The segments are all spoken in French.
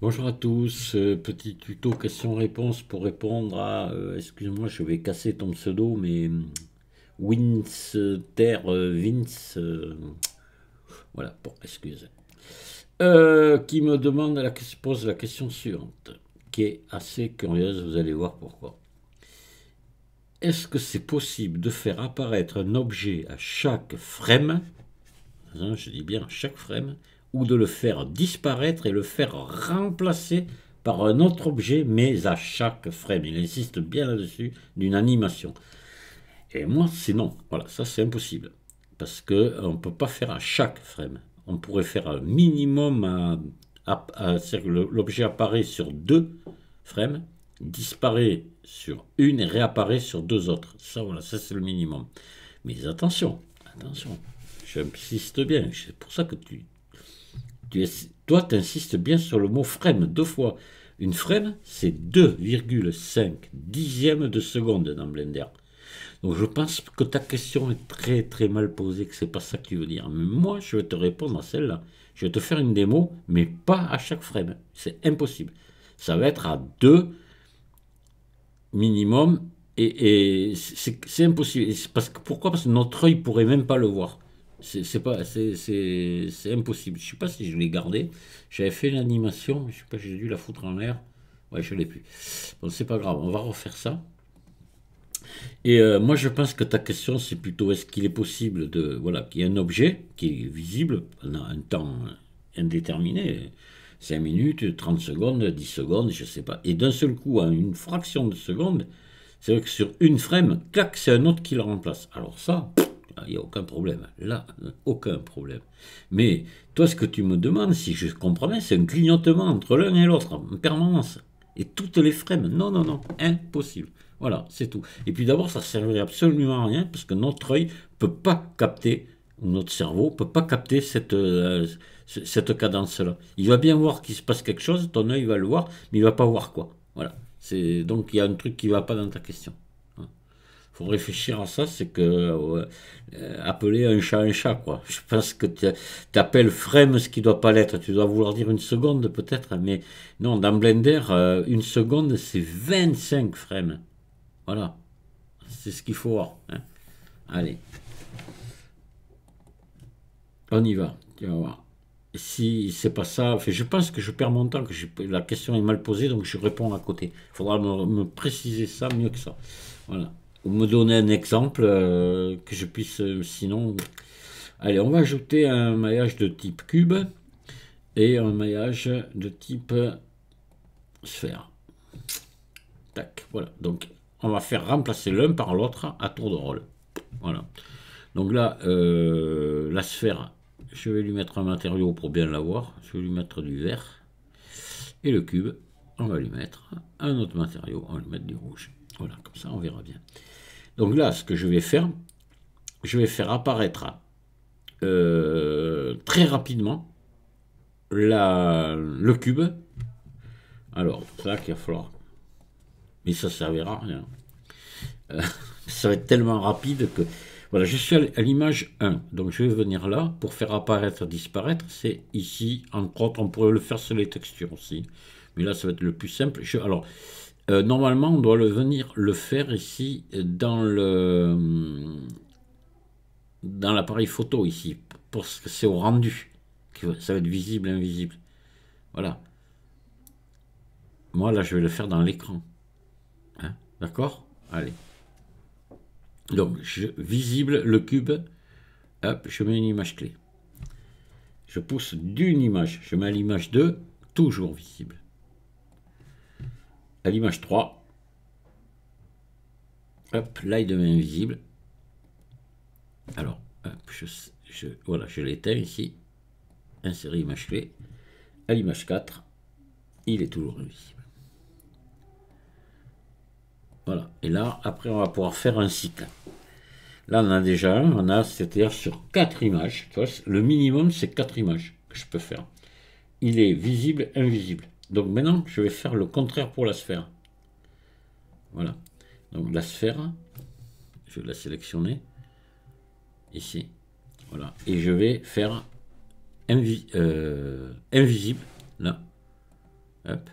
Bonjour à tous, petit tuto question-réponse pour répondre à, excuse-moi, je vais casser ton pseudo, mais Winster Vince, voilà, bon, excuse. Qui me demande, qui pose la question suivante, qui est assez curieuse, vous allez voir pourquoi. Est-ce que c'est possible de faire apparaître un objet à chaque frame, hein, je dis bien chaque frame, ou de le faire disparaître et le faire remplacer par un autre objet, mais à chaque frame. Il insiste bien là-dessus, d'une animation. Et moi, c'est non. Voilà, ça c'est impossible. Parce qu'on ne peut pas faire à chaque frame. On pourrait faire un minimum c'est-à-dire que l'objet apparaît sur deux frames, disparaît sur une et réapparaît sur deux autres. Ça, voilà, ça c'est le minimum. Mais attention, attention, j'insiste bien. C'est pour ça que toi, tu insistes bien sur le mot frame deux fois. Une frame, c'est 2,5 dixièmes de seconde dans Blender. Donc je pense que ta question est très très mal posée, que c'est pas ça que tu veux dire. Mais moi, je vais te répondre à celle-là. Je vais te faire une démo, mais pas à chaque frame. C'est impossible. Ça va être à deux minimum, et c'est impossible. Pourquoi? Parce que notre œil pourrait même pas le voir. C'est impossible. Je sais pas si je l'ai gardé. J'avais fait l'animation, je sais pas, j'ai dû la foutre en l'air. Ouais, je l'ai plus. Bon, c'est pas grave, on va refaire ça. Et moi, je pense que ta question, c'est plutôt est-ce qu'il est possible de, voilà, qu'il y ait un objet qui est visible pendant un temps indéterminé, 5 minutes, 30 secondes, 10 secondes, je sais pas, et d'un seul coup, à une fraction de seconde, c'est vrai que sur une frame, clac, c'est un autre qui le remplace. Alors ça, il n'y a aucun problème. Là, aucun problème. Mais toi, ce que tu me demandes, si je comprends bien, c'est un clignotement entre l'un et l'autre en permanence. Et toutes les frames. Non, non, non, impossible. Voilà, c'est tout. Et puis d'abord, ça ne servirait absolument à rien parce que notre œil peut pas capter, notre cerveau peut pas capter cette cadence-là. Il va bien voir qu'il se passe quelque chose, ton œil va le voir, mais il va pas voir quoi. Voilà. Donc il y a un truc qui va pas dans ta question. Il faut réfléchir à ça, c'est que appeler un chat, quoi. Je pense que tu appelles frame ce qui doit pas l'être. Tu dois vouloir dire une seconde peut-être, mais non, dans Blender, une seconde c'est 25 frames. Voilà, c'est ce qu'il faut voir, hein. Allez, on y va, tu vas voir. Si c'est pas ça, enfin, je pense que je perds mon temps, que la question est mal posée, donc je réponds à côté. Il faudra me préciser ça mieux que ça. Voilà. Ou me donner un exemple que je puisse, sinon. Allez, on va ajouter un maillage de type cube et un maillage de type sphère. Tac, voilà. Donc, on va faire remplacer l'un par l'autre à tour de rôle. Voilà. Donc là, la sphère, je vais lui mettre un matériau pour bien la voir. Je vais lui mettre du vert. Et le cube, on va lui mettre un autre matériau. On va lui mettre du rouge. Voilà, comme ça, on verra bien. Donc là, ce que je vais faire apparaître très rapidement le cube. Alors, c'est là qu'il va falloir. Mais ça ne servira à rien. Ça va être tellement rapide que. Voilà, je suis à l'image 1. Donc je vais venir là pour faire apparaître, disparaître. C'est ici, entre autres, on pourrait le faire sur les textures aussi. Mais là, ça va être le plus simple. Alors, normalement, on doit venir le faire ici dans l'appareil photo ici. Parce que c'est au rendu. Ça va être visible, invisible. Voilà. Moi, là, je vais le faire dans l'écran. Hein, d'accord? Allez. Donc, visible, le cube, hop, je mets une image clé. Je pousse d'une image, je mets à l'image 2, toujours visible. À l'image 3, hop, là il devient invisible. Alors, hop, voilà, je l'éteins ici. Insérer image clé. À l'image 4, il est toujours invisible. Voilà, et là, après on va pouvoir faire un cycle. Là, on en a déjà un, c'est-à-dire sur 4 images. Tu vois, le minimum, c'est 4 images que je peux faire. Il est visible, invisible. Donc maintenant, je vais faire le contraire pour la sphère. Voilà. Donc la sphère, je vais la sélectionner ici. Voilà. Et je vais faire invisible, là. hop,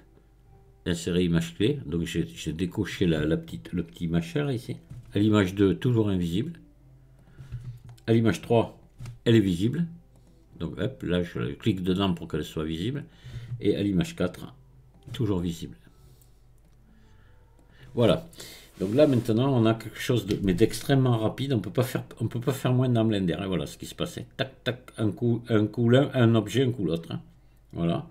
insérer image clé, donc j'ai décoché le petit machin là, ici. À l'image 2, toujours invisible. À l'image 3, elle est visible. Donc hop, là je clique dedans pour qu'elle soit visible. Et à l'image 4, toujours visible. Voilà. Donc là maintenant on a quelque chose d'extrêmement rapide. On peut pas faire moins dans Blender. Et voilà ce qui se passait. Tac tac, un coup l'un, un objet, un coup l'autre. Hein. Voilà.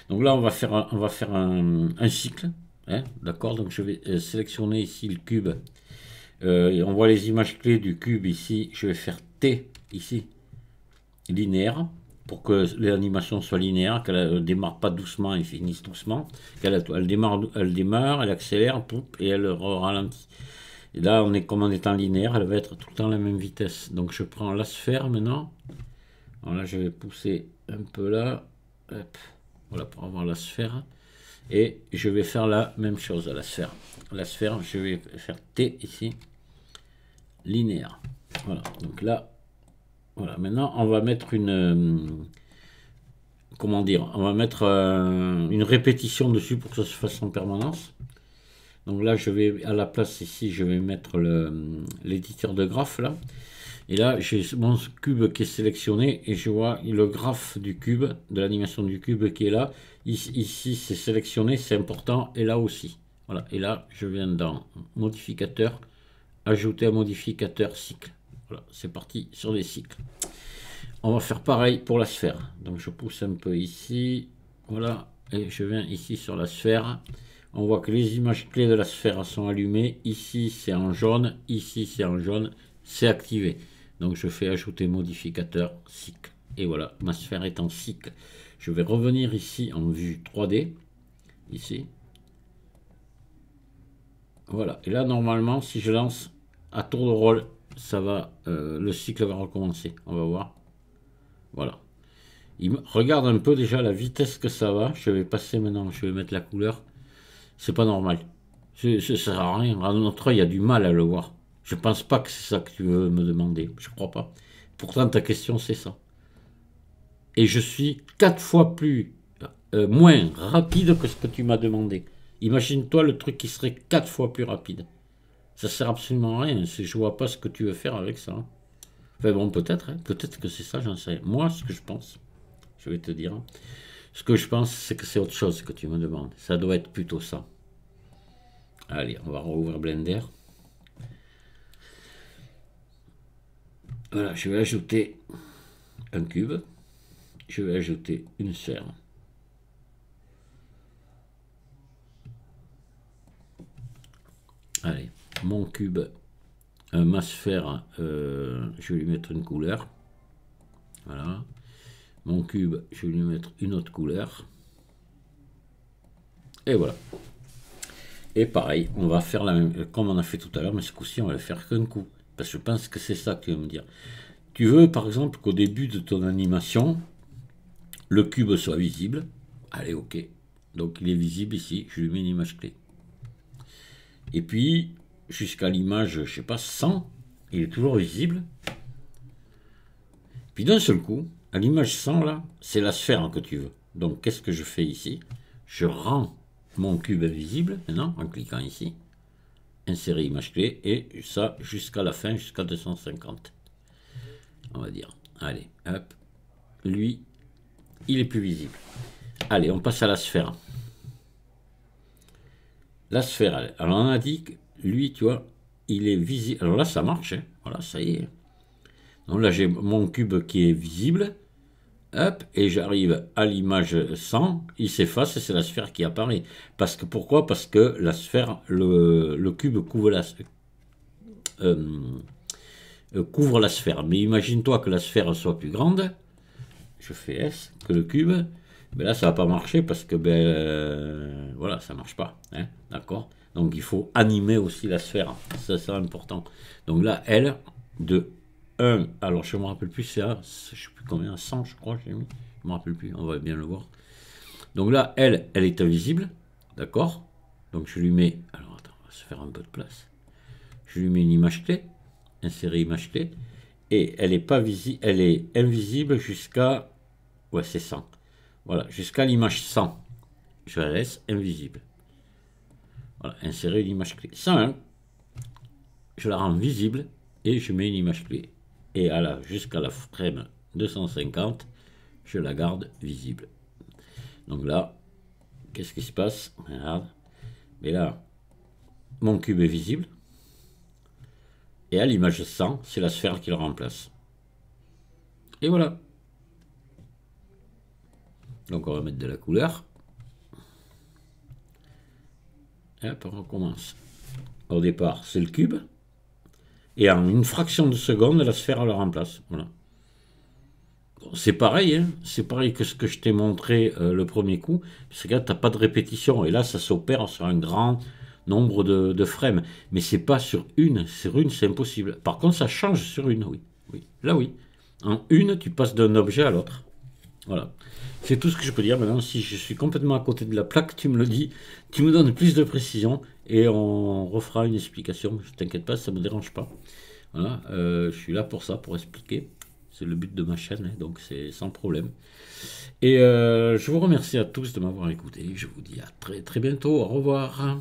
Donc là on va faire un cycle. Hein, d'accord. Donc je vais sélectionner ici le cube. Et on voit les images clés du cube ici. Je vais faire T ici linéaire pour que l'animation soit linéaire, qu'elle ne démarre pas doucement et finisse doucement, elle démarre, elle accélère, et elle ralentit. Et là, comme on est en linéaire, elle va être tout le temps à la même vitesse. Donc je prends la sphère maintenant. Alors là, je vais pousser un peu là. Hop. Voilà, pour avoir la sphère. Et je vais faire la même chose à la sphère. La sphère, je vais faire T ici, linéaire. Voilà, donc là, voilà, maintenant on va mettre comment dire, on va mettre une répétition dessus pour que ça se fasse en permanence. Donc là je vais à la place ici, je vais mettre l'éditeur de graphe là. Et là j'ai mon cube qui est sélectionné et je vois le graphe du cube, de l'animation du cube qui est là. Ici c'est sélectionné, c'est important, et là aussi. Voilà, et là je viens dans modificateur, ajouter un modificateur cycle. Voilà, c'est parti sur les cycles. On va faire pareil pour la sphère. Donc je pousse un peu ici, voilà, et je viens ici sur la sphère. On voit que les images clés de la sphère sont allumées. Ici c'est en jaune, ici c'est en jaune, c'est activé. Donc je fais ajouter modificateur cycle. Et voilà, ma sphère est en cycle. Je vais revenir ici en vue 3D, ici. Voilà, et là normalement si je lance à tour de rôle, ça va, le cycle va recommencer. On va voir. Voilà. Regarde un peu déjà la vitesse que ça va. Je vais passer maintenant, je vais mettre la couleur. C'est pas normal. Ça sert à rien. À notre œil, il y a du mal à le voir. Je pense pas que c'est ça que tu veux me demander. Je crois pas. Pourtant, ta question, c'est ça. Et je suis 4 fois moins rapide que ce que tu m'as demandé. Imagine-toi le truc qui serait 4 fois plus rapide. Ça sert absolument à rien. Je vois pas ce que tu veux faire avec ça. Enfin bon, peut-être. Hein. Peut-être que c'est ça, j'en sais rien. Moi, ce que je pense, je vais te dire. Hein. Ce que je pense, c'est que c'est autre chose que tu me demandes. Ça doit être plutôt ça. Allez, on va rouvrir Blender. Voilà, je vais ajouter un cube. Je vais ajouter une sphère. Allez, mon cube, ma sphère, je vais lui mettre une couleur. Voilà. Mon cube, je vais lui mettre une autre couleur. Et voilà. Et pareil, on va faire la même, comme on a fait tout à l'heure, mais ce coup-ci, on va le faire qu'un coup. Parce que je pense que c'est ça que tu veux me dire. Tu veux, par exemple, qu'au début de ton animation, le cube soit visible. Allez, ok. Donc, il est visible ici. Je lui mets une image clé. Et puis, jusqu'à l'image, je sais pas, 100, il est toujours visible. Puis d'un seul coup, à l'image 100, là, c'est la sphère que tu veux. Donc, qu'est-ce que je fais ici? Je rends mon cube invisible, maintenant, en cliquant ici. Insérer image clé, et ça jusqu'à la fin, jusqu'à 250. On va dire. Allez, hop. Lui, il est plus visible. Allez, on passe à la sphère. La sphère, alors on a dit que lui, tu vois, il est visible. Alors là, ça marche, hein. Voilà, ça y est. Donc là, j'ai mon cube qui est visible. Hop, et j'arrive à l'image 100, il s'efface et c'est la sphère qui apparaît. Parce que pourquoi? Parce que la sphère, le cube couvre la sphère. Mais imagine-toi que la sphère soit plus grande. Je fais S, que le cube. Mais là, ça va pas marcher parce que, voilà, ça marche pas. Hein, d'accord? Donc, il faut animer aussi la sphère. Ça, c'est important. Donc là, elle, de 1, alors je me rappelle plus, c'est à, je sais plus combien, 100, je crois, j'ai mis. Je me rappelle plus, on va bien le voir. Donc là, elle est invisible. D'accord? Donc, je lui mets, alors attends, on va se faire un peu de place. Je lui mets une image clé, insérer image clé. Et elle est pas visible, elle est invisible jusqu'à, ouais, c'est 100. Voilà, jusqu'à l'image 100. je la laisse invisible. Voilà, insérer une image clé. 101, je la rends visible et je mets une image clé. Et jusqu'à la frame 250, je la garde visible. Donc là, qu'est-ce qui se passe? Regarde. Mais là, mon cube est visible. Et à l'image 100, c'est la sphère qui le remplace. Et voilà. Donc on va mettre de la couleur. Et hop, on recommence. Au départ, c'est le cube. Et en une fraction de seconde, la sphère le remplace. Voilà. Bon, c'est pareil, hein, c'est pareil que ce que je t'ai montré le premier coup. Parce que là, tu n'as pas de répétition. Et là, ça s'opère sur un grand nombre de frames. Mais c'est pas sur une. Sur une, c'est impossible. Par contre, ça change sur une, oui. Oui. Là, oui. En une, tu passes d'un objet à l'autre. Voilà. C'est tout ce que je peux dire. Maintenant, si je suis complètement à côté de la plaque, tu me le dis. Tu me donnes plus de précision. Et on refera une explication. Je t'inquiète pas, ça ne me dérange pas. Voilà. Je suis là pour ça, pour expliquer. C'est le but de ma chaîne, hein, donc c'est sans problème. Et je vous remercie à tous de m'avoir écouté. Je vous dis à très très bientôt. Au revoir.